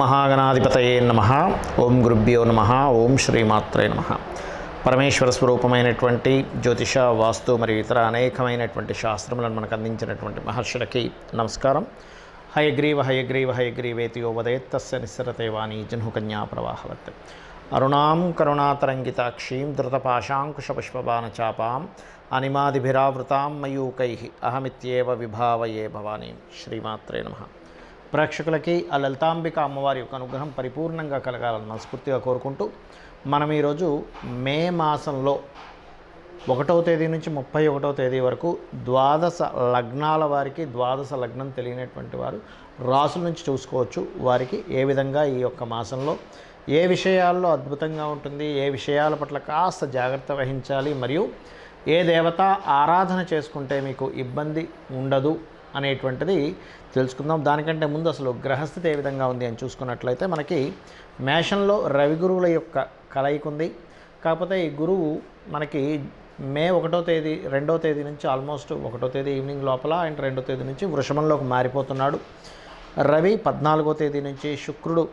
మహాగణాధిపతయే నమః. ఓం గురుభ్యో నమః. ఓం శ్రీమాత్రే నమః. పరమేశ్వర స్వరూపమైనటువంటి జ్యోతిష, వాస్తు మరియు ఇతర అనేకమైనటువంటి శాస్త్రములను మనకు అందించినటువంటి మహర్షులకి నమస్కారం. హయగ్రీవ హయగ్రీవ హయగ్రీవేతి యో వదేత్ తస్య నిస్సరతే వాణి జహ్నుకన్యా ప్రవాహవత్. అరుణాం కరుణాతరంగితాక్షీం ధృతపాశాంకుశపుష్పబాణచాపాం అనిమాదిభిరావృతాం మయూకైః అహమిత్యేవ విభావయే భవానీం. శ్రీమాత్రే నమః. ప్రేక్షకులకి ఆ లలితాంబిక అమ్మవారి యొక్క అనుగ్రహం పరిపూర్ణంగా కలగాలని మనస్ఫూర్తిగా కోరుకుంటూ, మనం ఈరోజు మే మాసంలో 1వ తేదీ నుంచి 31వ తేదీ వరకు ద్వాదశ లగ్నాల వారికి, ద్వాదశ లగ్నం తెలియనటువంటి వారు రాసుల నుంచి చూసుకోవచ్చు. వారికి ఏ విధంగా ఈ యొక్క మాసంలో ఏ విషయాల్లో అద్భుతంగా ఉంటుంది, ఏ విషయాల పట్ల కాస్త జాగ్రత్త వహించాలి, మరియు ఏ దేవత ఆరాధన చేసుకుంటే మీకు ఇబ్బంది ఉండదు అనేటువంటిది తెలుసుకుందాం. దానికంటే ముందు అసలు గ్రహస్థితి ఏ విధంగా ఉంది అని చూసుకున్నట్లయితే, మనకి మేషంలో రవి గురువుల యొక్క కలయిక ఉంది. కాకపోతే ఈ గురువు మనకి మే 1వ తేదీ 2వ తేదీ నుంచి ఆల్మోస్ట్ 1వ తేదీ ఈవినింగ్ లోపల అండ్ 2వ తేదీ నుంచి వృషభంలోకి మారిపోతున్నాడు. రవి 14వ తేదీ నుంచి, శుక్రుడు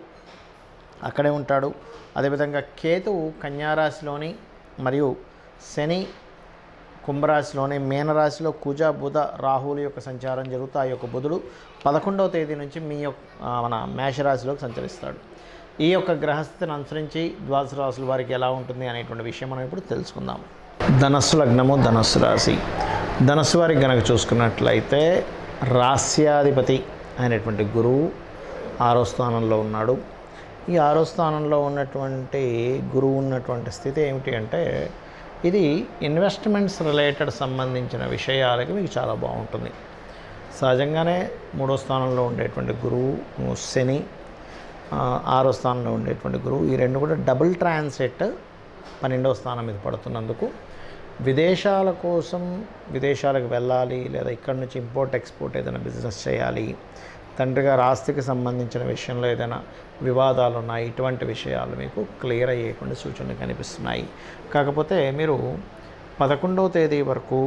అక్కడే ఉంటాడు. అదేవిధంగా కేతువు కన్యారాశిలోని మరియు శని కుంభరాశిలోని, మీనరాశిలో కుజ బుధ రాహువుల యొక్క సంచారం జరుగుతూ ఆ యొక్క బుధుడు 11వ తేదీ నుంచి మన మేషరాశిలోకి సంచరిస్తాడు. ఈ యొక్క గ్రహస్థితిని అనుసరించి ద్వాదశ రాశుల వారికి ఎలా ఉంటుంది అనేటువంటి విషయం మనం ఇప్పుడు తెలుసుకుందాం. ధనస్సు లగ్నము, ధనస్సు రాశి. ధనస్సు వారికి గనక చూసుకున్నట్లయితే రాస్యాధిపతి అయినటువంటి గురువు 6వ స్థానంలో ఉన్నాడు. ఈ 6వ స్థానంలో ఉన్నటువంటి గురువు ఉన్నటువంటి స్థితి ఏమిటి అంటే, ఇది ఇన్వెస్ట్మెంట్స్ రిలేటెడ్ సంబంధించిన విషయాలకి మీకు చాలా బాగుంటుంది. సహజంగానే 3వ స్థానంలో ఉండేటువంటి గురువు, శని 6వ స్థానంలో ఉండేటువంటి గురువు, ఈ రెండు కూడా డబుల్ ట్రాన్సిట్ 12వ స్థానం మీద పడుతున్నందుకు విదేశాల కోసం విదేశాలకు వెళ్ళాలి, లేదా ఇక్కడ నుంచి ఇంపోర్ట్ ఎక్స్పోర్ట్ ఏదైనా బిజినెస్ చేయాలి, తండ్రి గారి ఆస్తికి సంబంధించిన విషయంలో ఏదైనా వివాదాలు ఉన్నాయి, ఇటువంటి విషయాలు మీకు క్లియర్ అయ్యేటువంటి సూచనలు కనిపిస్తున్నాయి. కాకపోతే మీరు 11వ తేదీ వరకు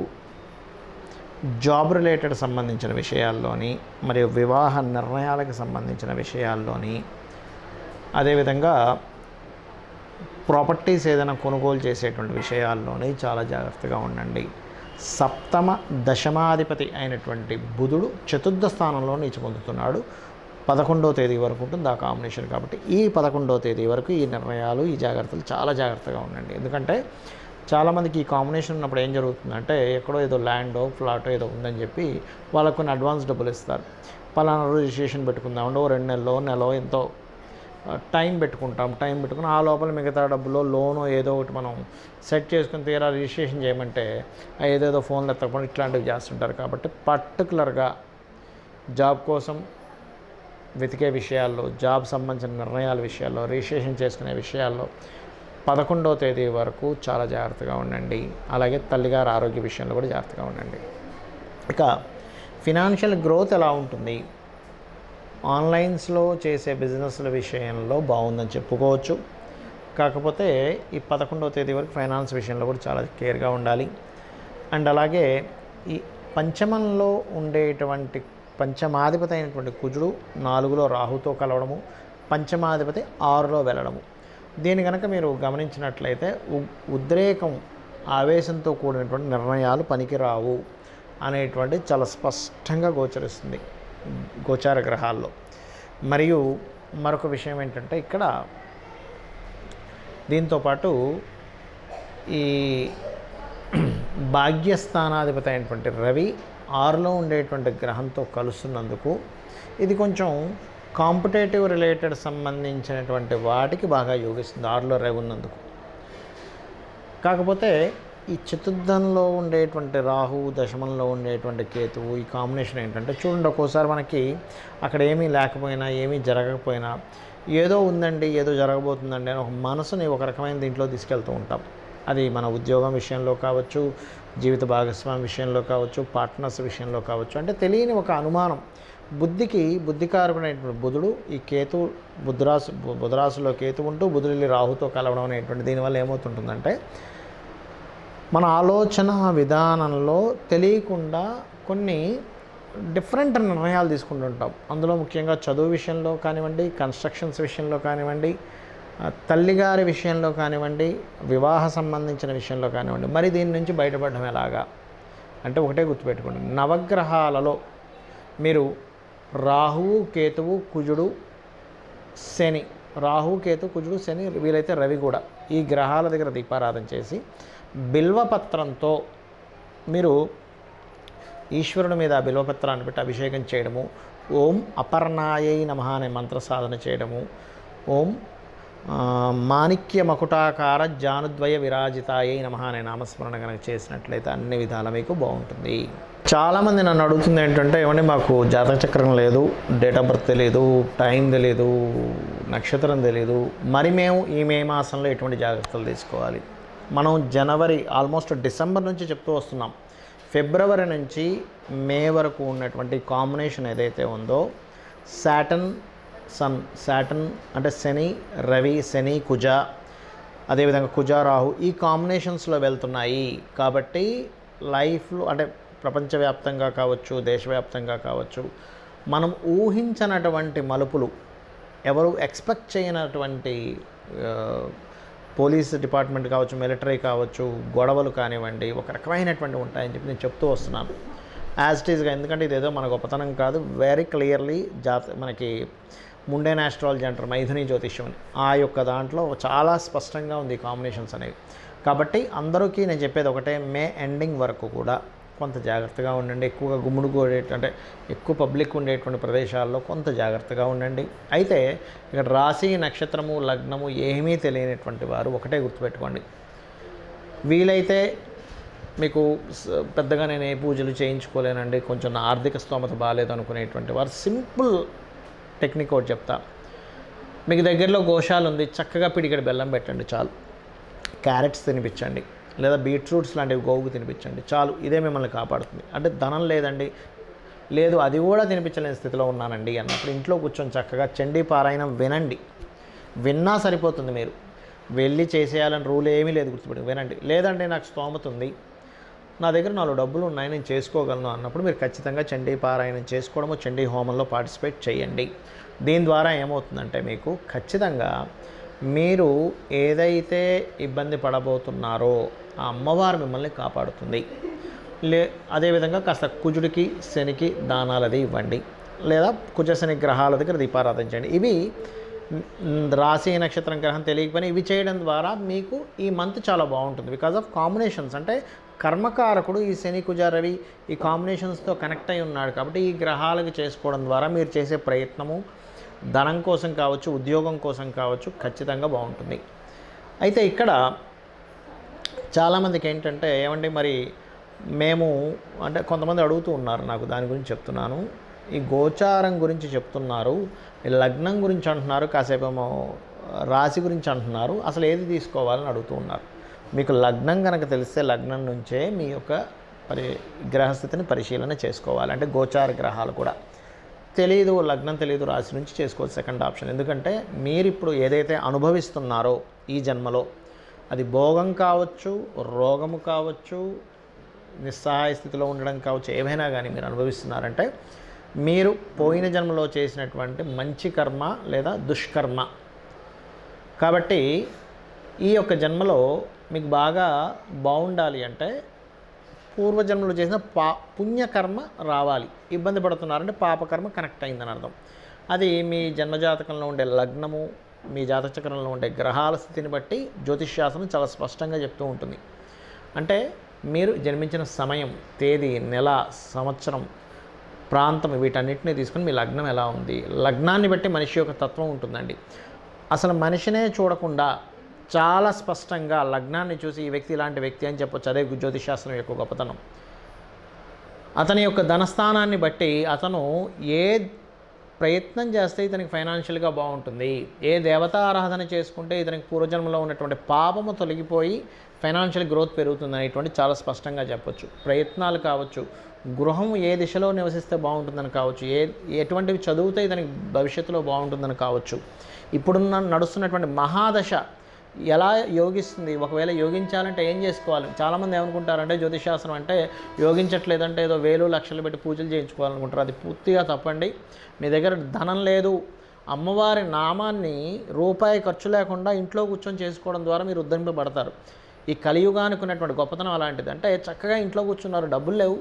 జాబ్ రిలేటెడ్ సంబంధించిన విషయాల్లోని, మరియు వివాహ నిర్ణయాలకు సంబంధించిన విషయాల్లోని, అదేవిధంగా ప్రాపర్టీస్ ఏదైనా కొనుగోలు చేసేటువంటి విషయాల్లోని చాలా జాగ్రత్తగా ఉండండి. సప్తమ దశమాధిపతి అయినటువంటి బుధుడు 4వ స్థానంలో నీచ పొందుతున్నాడు. 11వ తేదీ వరకు ఉంటుంది ఆ కాంబినేషన్. కాబట్టి ఈ 11వ తేదీ వరకు ఈ నిర్ణయాలు, ఈ జాగ్రత్తలు చాలా జాగ్రత్తగా ఉండండి. ఎందుకంటే చాలామందికి ఈ కాంబినేషన్ ఉన్నప్పుడు ఏం జరుగుతుందంటే, ఎక్కడో ఏదో ల్యాండో ఫ్లాటో ఏదో ఉందని చెప్పి వాళ్ళకు కొన్ని అడ్వాన్స్ డబ్బులు ఇస్తారు. పలానా రోజు రిజిస్ట్రేషన్ పెట్టుకుందామంటే ఓ 2 నెలలో ఎంతో టైం పెట్టుకుని ఆ లోపల మిగతా డబ్బులో లోను ఏదో ఒకటి మనం సెట్ చేసుకుని తీరా రిజిస్ట్రేషన్ చేయమంటే ఏదేదో ఫోన్లు ఎత్తకపోవడం ఇట్లాంటివి చేస్తుంటారు. కాబట్టి పర్టికులర్గా జాబ్ కోసం వెతికే విషయాల్లో, జాబ్ సంబంధించిన నిర్ణయాల విషయాల్లో, రిజిస్ట్రేషన్ చేసుకునే విషయాల్లో 11వ తేదీ వరకు చాలా జాగ్రత్తగా ఉండండి. అలాగే తల్లిగారి ఆరోగ్య విషయంలో కూడా జాగ్రత్తగా ఉండండి. ఇక ఫినాన్షియల్ గ్రోత్ ఎలా ఉంటుంది? ఆన్లైన్స్లో చేసే బిజినెస్ల విషయంలో బాగుందని చెప్పుకోవచ్చు. కాకపోతే ఈ 11వ తేదీ వరకు ఫైనాన్స్ విషయంలో కూడా చాలా కేర్గా ఉండాలి. అండ్ అలాగే ఈ పంచమంలో ఉండేటువంటి పంచమాధిపతి అయినటువంటి కుజుడు 4లో రాహుతో కలవడము, పంచమాధిపతి 6లో వెళ్ళడము, దీని కనుక మీరు గమనించినట్లయితే ఉద్రేకం, ఆవేశంతో కూడినటువంటి నిర్ణయాలు పనికిరావు అనేటువంటి చాలా స్పష్టంగా గోచరిస్తుంది గోచార గ్రహాల్లో. మరియు మరొక విషయం ఏంటంటే, ఇక్కడ దీంతోపాటు ఈ భాగ్యస్థానాధిపతి అయినటువంటి రవి 6లో ఉండేటువంటి గ్రహంతో కలుస్తున్నందుకు ఇది కొంచెం కాంపిటేటివ్ రిలేటెడ్ సంబంధించినటువంటి వాటికి బాగా యోగిస్తుంది 6లో రవి ఉన్నందుకు. కాకపోతే ఈ చతుర్థంలో ఉండేటువంటి రాహు, దశమంలో ఉండేటువంటి కేతువు, ఈ కాంబినేషన్ ఏంటంటే, చూడండి, ఒక్కోసారి మనకి అక్కడ ఏమీ లేకపోయినా, ఏమీ జరగకపోయినా, ఏదో ఉందండి, ఏదో జరగబోతుందండి అని ఒక మనసుని ఒక రకమైన దీంట్లో తీసుకెళ్తూ ఉంటాం. అది మన ఉద్యోగం విషయంలో కావచ్చు, జీవిత భాగస్వామి విషయంలో కావచ్చు, పార్ట్నర్స్ విషయంలో కావచ్చు. అంటే తెలియని ఒక అనుమానం, బుద్ధికారకుడైనటువంటి బుధుడు, ఈ కేతు బుధరాశిలో కేతు ఉంటూ బుధుడు రాహుతో కలవడం అనేటువంటి దీనివల్ల ఏమవుతుంటుందంటే, మన ఆలోచన విధానంలో తెలియకుండా కొన్ని డిఫరెంట్ నిర్ణయాలు తీసుకుంటుంటాం. అందులో ముఖ్యంగా చదువు విషయంలో కానివ్వండి, కన్స్ట్రక్షన్స్ విషయంలో కానివ్వండి, తల్లిగారి విషయంలో కానివ్వండి, వివాహ సంబంధించిన విషయంలో కానివ్వండి. మరి దీని నుంచి బయటపడడం ఎలాగా అంటే ఒకటే గుర్తుపెట్టుకోండి, నవగ్రహాలలో మీరు రాహువు, కేతువు, కుజుడు, శని, రాహు, కేతు, కుజుడు, శని, వీలైతే రవి కూడా, ఈ గ్రహాల దగ్గర దీపారాధన చేసి బిల్వపత్రంతో మీరు ఈశ్వరుడి మీద బిల్వపత్రాన్ని పెట్టి అభిషేకం చేయడము, ఓం అపర్ణాయై నమః అనే మంత్ర సాధన చేయడము, ఓం మాణిక్య మకుటాకార జానుద్వయ విరాజితాయై నమః అనే నామస్మరణ కనుక చేసినట్లయితే అన్ని విధాలా మీకు బాగుంటుంది. చాలామంది నన్ను అడుగుతుంది ఏంటంటే, ఏమంటే మాకు జాతక చక్రం లేదు, డేట్ ఆఫ్ బర్త్ తెలియదు, టైం తెలియదు, నక్షత్రం తెలియదు, మరి మేము ఈ మే మాసంలో ఎటువంటి జాగ్రత్తలు తీసుకోవాలి? మనం జనవరి ఆల్మోస్ట్ డిసెంబర్ నుంచి చెప్తూ వస్తున్నాం. ఫిబ్రవరి నుంచి మే వరకు ఉన్నటువంటి కాంబినేషన్ ఏదైతే ఉందో, సాటర్న్ అంటే శని, రవి, శని, కుజ, అదేవిధంగా కుజ, రాహు, ఈ కాంబినేషన్స్లో వెళ్తున్నాయి. కాబట్టి లైఫ్లో అంటే ప్రపంచవ్యాప్తంగా కావచ్చు, దేశవ్యాప్తంగా కావచ్చు, మనం ఊహించనటువంటి మలుపులు, ఎవరు ఎక్స్పెక్ట్ చేయనటువంటి పోలీస్ డిపార్ట్మెంట్ కావచ్చు, మిలిటరీ కావచ్చు, గొడవలు కానివ్వండి, ఒక రకమైనటువంటి ఉంటాయని చెప్పి నేను చెప్తూ వస్తున్నాను యాజ్ ఇట్ ఈస్గా. ఎందుకంటే ఇదేదో మన గొప్పతనం కాదు, వెరీ క్లియర్లీ మనకి ముండేన్ ఆస్ట్రాలజీ అంటారు, మైథుని జ్యోతిష్యం అని, ఆ యొక్క దాంట్లో చాలా స్పష్టంగా ఉంది కాంబినేషన్స్ అనేవి. కాబట్టి అందరికీ నేను చెప్పేది ఒకటే, మే ఎండింగ్ వరకు కూడా కొంత జాగ్రత్తగా ఉండండి. ఎక్కువగా అంటే ఎక్కువ పబ్లిక్ ఉండేటువంటి ప్రదేశాల్లో కొంత జాగ్రత్తగా ఉండండి. అయితే ఇక్కడ రాశి, నక్షత్రము, లగ్నము ఏమీ తెలియనటువంటి వారు ఒకటే గుర్తుపెట్టుకోండి, వీలైతే మీకు పెద్దగా నేను ఏ పూజలు చేయించుకోలేనండి, కొంచెం నా ఆర్థిక స్తోమత బాగాలేదు అనుకునేటువంటి వారు సింపుల్ టెక్నిక్ ఒకటి చెప్తా. మీకు దగ్గరలో గోశాల ఉంది, చక్కగా పిడికెడు బెల్లం పెట్టండి చాలు, క్యారెట్స్ తినిపించండి, లేదా బీట్రూట్స్ లాంటివి గోవుకు తినిపించండి చాలు, ఇదే మిమ్మల్ని కాపాడుతుంది. అంటే ధనం లేదండి, లేదు అది కూడా తినిపించలేని స్థితిలో ఉన్నానండి అన్నప్పుడు ఇంట్లో కూర్చొని చక్కగా చండీ పారాయణం వినండి, విన్నా సరిపోతుంది. మీరు వెళ్ళి చేసేయాలని రూల్ ఏమీ లేదు, గుర్తుపెట్టి వినండి. లేదంటే నాకు స్తోమత ఉంది, నా దగ్గర 4 డబ్బులు ఉన్నాయి, నేను చేసుకోగలను అన్నప్పుడు మీరు ఖచ్చితంగా చండీ పారాయణం చేసుకోవడము, చండీ హోమంలో పార్టిసిపేట్ చేయండి. దీని ద్వారా ఏమవుతుందంటే మీకు ఖచ్చితంగా మీరు ఏదైతే ఇబ్బంది పడబోతున్నారో ఆ అమ్మవారు మిమ్మల్ని కాపాడుతుంది. అదేవిధంగా కాస్త కుజుడికి, శనికి దానాలది ఇవ్వండి, లేదా కుజ శని గ్రహాల దగ్గర దీపారాధన చేయండి. ఇవి రాశి, నక్షత్రం, గ్రహం తెలియకపోయినా ఇవి చేయడం ద్వారా మీకు ఈ మంత్ చాలా బాగుంటుంది. బికాజ్ ఆఫ్ కాంబినేషన్స్, అంటే కర్మకారకుడు ఈ శని, కుజ, రవి ఈ కాంబినేషన్స్తో కనెక్ట్ అయి ఉన్నాడు. కాబట్టి ఈ గ్రహాలకు చేసుకోవడం ద్వారా మీరు చేసే ప్రయత్నము ధనం కోసం కావచ్చు, ఉద్యోగం కోసం కావచ్చు, ఖచ్చితంగా బాగుంటుంది. అయితే ఇక్కడ చాలామందికి ఏంటంటే, ఏమండి మరి మేము అంటే కొంతమంది అడుగుతూ ఉన్నారు, నాకు దాని గురించి చెప్తున్నాను. ఈ గోచారం గురించి చెప్తున్నారు, ఈ లగ్నం గురించి అంటున్నారు, కాసేపేమో రాశి గురించి అంటున్నారు, అసలు ఏది తీసుకోవాలని అడుగుతూ ఉన్నారు. మీకు లగ్నం కనుక తెలిస్తే లగ్నం నుంచే మీ యొక్క గ్రహస్థితిని పరిశీలన చేసుకోవాలి. అంటే గోచార గ్రహాలు కూడా తెలియదు, లగ్నం తెలియదు, రాశి నుంచి చేసుకోవచ్చు సెకండ్ ఆప్షన్. ఎందుకంటే మీరు ఇప్పుడు ఏదైతే అనుభవిస్తున్నారో ఈ జన్మలో, అది భోగం కావచ్చు, రోగము కావచ్చు, నిస్సహాయ స్థితిలో ఉండడం కావచ్చు, ఏమైనా కానీ మీరు అనుభవిస్తున్నారంటే మీరు పోయిన జన్మలో చేసినటువంటి మంచి కర్మ లేదా దుష్కర్మ. కాబట్టి ఈ యొక్క జన్మలో మీకు బాగా బాగుండాలి అంటే పూర్వజన్మలో చేసిన పుణ్యకర్మ రావాలి. ఇబ్బంది పడుతున్నారంటే పాపకర్మ కనెక్ట్ అయిందని అర్థం. అది మీ జన్మజాతకంలో ఉండే లగ్నము, మీ జాతక చక్రంలో ఉండే గ్రహాల స్థితిని బట్టి జ్యోతిష్శాస్త్రం చాలా స్పష్టంగా చెప్తూ ఉంటుంది. అంటే మీరు జన్మించిన సమయం, తేదీ, నెల, సంవత్సరం, ప్రాంతం వీటన్నిటిని తీసుకుని మీ లగ్నం ఎలా ఉంది, లగ్నాన్ని బట్టి మనిషి యొక్క తత్వం ఉంటుందండి. అసలు మనిషినే చూడకుండా చాలా స్పష్టంగా లగ్నాన్ని చూసి ఈ వ్యక్తి ఇలాంటి వ్యక్తి అని చెప్పొచ్చు. అదే జ్యోతిషాస్త్రం యొక్క గొప్పతనం. అతని యొక్క ధనస్థానాన్ని బట్టి అతను ఏ ప్రయత్నం చేస్తే ఇతనికి ఫైనాన్షియల్గా బాగుంటుంది, ఏ దేవతా ఆరాధన చేసుకుంటే ఇతనికి పూర్వజన్మలో ఉన్నటువంటి పాపము తొలగిపోయి ఫైనాన్షియల్ గ్రోత్ పెరుగుతుంది అనేటువంటి చాలా స్పష్టంగా చెప్పొచ్చు. ప్రయత్నాలు కావచ్చు, గృహం ఏ దిశలో నివసిస్తే బాగుంటుందని కావచ్చు, ఎటువంటివి చదివితే ఇతనికి భవిష్యత్తులో బాగుంటుందని కావచ్చు, ఇప్పుడున్న నడుస్తున్నటువంటి మహాదశ ఎలా యోగిస్తుంది, ఒకవేళ యోగించాలంటే ఏం చేసుకోవాలి? చాలామంది ఏమనుకుంటారంటే జ్యోతిషాస్త్రం అంటే యోగించట్లేదంటే ఏదో వేలు లక్షలు పెట్టి పూజలు చేయించుకోవాలనుకుంటారు. అది పూర్తిగా తప్పండి. మీ దగ్గర ధనం లేదు, అమ్మవారి నామాన్ని రూపాయి ఖర్చు లేకుండా ఇంట్లో కూర్చొని చేసుకోవడం ద్వారా మీరు ఉద్ధరింపబడతారు. ఈ కలియుగానికి ఉన్నటువంటి గొప్పతనం అలాంటిది. అంటే చక్కగా ఇంట్లో కూర్చున్నారు, డబ్బులు లేవు,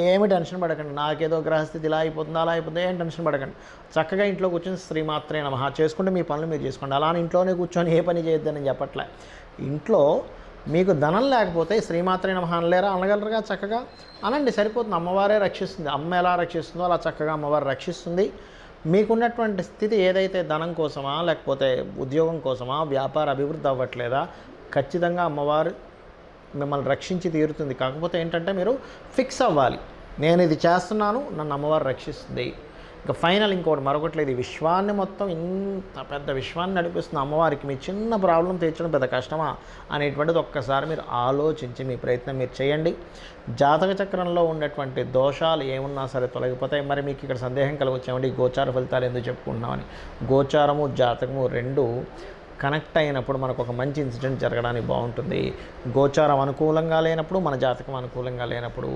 ఏమి టెన్షన్ పడకండి, నాకేదో గ్రహస్థితి ఇలా అయిపోతుంది అలా అయిపోతుంది, ఏం టెన్షన్ పడకండి. చక్కగా ఇంట్లో కూర్చొని శ్రీమాత్రే నమః చేసుకుంటే మీ పనులు మీరు చేసుకోండి. అలానే ఇంట్లోనే కూర్చొని ఏ పని చేయొద్దని చెప్పట్లే. ఇంట్లో మీకు ధనం లేకపోతే శ్రీమాత్రే నమః అనలేరా? అనగలరుగా, చక్కగా అనండి, సరిపోతుంది. అమ్మవారే రక్షిస్తుంది. అమ్మ ఎలా రక్షిస్తుందో అలా చక్కగా అమ్మవారు రక్షిస్తుంది. మీకున్నటువంటి స్థితి ఏదైతే ధనం కోసమా, లేకపోతే ఉద్యోగం కోసమా, వ్యాపార అభివృద్ధి అవ్వట్లేదా, ఖచ్చితంగా అమ్మవారు మిమ్మల్ని రక్షించి తీరుతుంది. కాకపోతే ఏంటంటే మీరు ఫిక్స్ అవ్వాలి, నేను ఇది చేస్తున్నాను, నన్ను అమ్మవారు రక్షిస్తుంది. ఇంకా ఫైనల్ ఇంకోటి మరొకటి లేదు, ఈ విశ్వాన్ని మొత్తం ఇంత పెద్ద విశ్వాన్ని నడిపిస్తుంది అమ్మవారికి మీ చిన్న ప్రాబ్లం తీర్చడం పెద్ద కష్టమా అనేటువంటిది ఒక్కసారి మీరు ఆలోచించి మీ ప్రయత్నం మీరు చేయండి. జాతక చక్రంలో ఉన్నటువంటి దోషాలు ఏమున్నా సరే తొలగిపోతాయి. మరి మీకు ఇక్కడ సందేహం కలగొచ్చామండి ఈ గోచార ఫలితాలు ఎందుకు చెప్పుకుంటున్నామని. గోచారము జాతకము రెండు కనెక్ట్ అయినప్పుడు మనకు ఒక మంచి ఇన్సిడెంట్ జరగడానికి బాగుంటుంది. గోచారం అనుకూలంగా లేనప్పుడు, మన జాతకం అనుకూలంగా లేనప్పుడు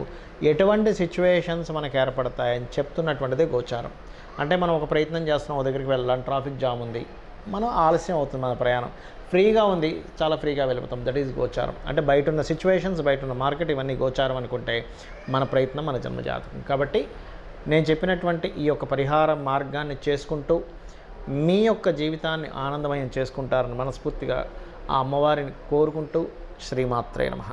ఎటువంటి సిచ్యువేషన్స్ మనకు ఏర్పడతాయని చెప్తున్నటువంటిదే గోచారం. అంటే మనం ఒక ప్రయత్నం చేస్తున్నాం, ఓ దగ్గరికి వెళ్ళాలి, ట్రాఫిక్ జామ్ ఉంది, మనం ఆలస్యం అవుతుంది, మన ప్రయాణం ఫ్రీగా ఉంది, చాలా ఫ్రీగా వెళ్ళిపోతాం. దట్ ఈజ్ గోచారం. అంటే బయట ఉన్న సిచ్యువేషన్స్, బయట ఉన్న మార్కెట్, ఇవన్నీ గోచారం అనుకుంటే మన ప్రయత్నం మన జన్మజాతకం. కాబట్టి నేను చెప్పినటువంటి ఈ యొక్క పరిహార మార్గాన్ని చేసుకుంటూ మీ యొక్క జీవితాన్ని ఆనందమయం చేసుకుంటారని మనస్ఫూర్తిగా ఆ అమ్మవారిని కోరుకుంటూ శ్రీమాత్రే నమః.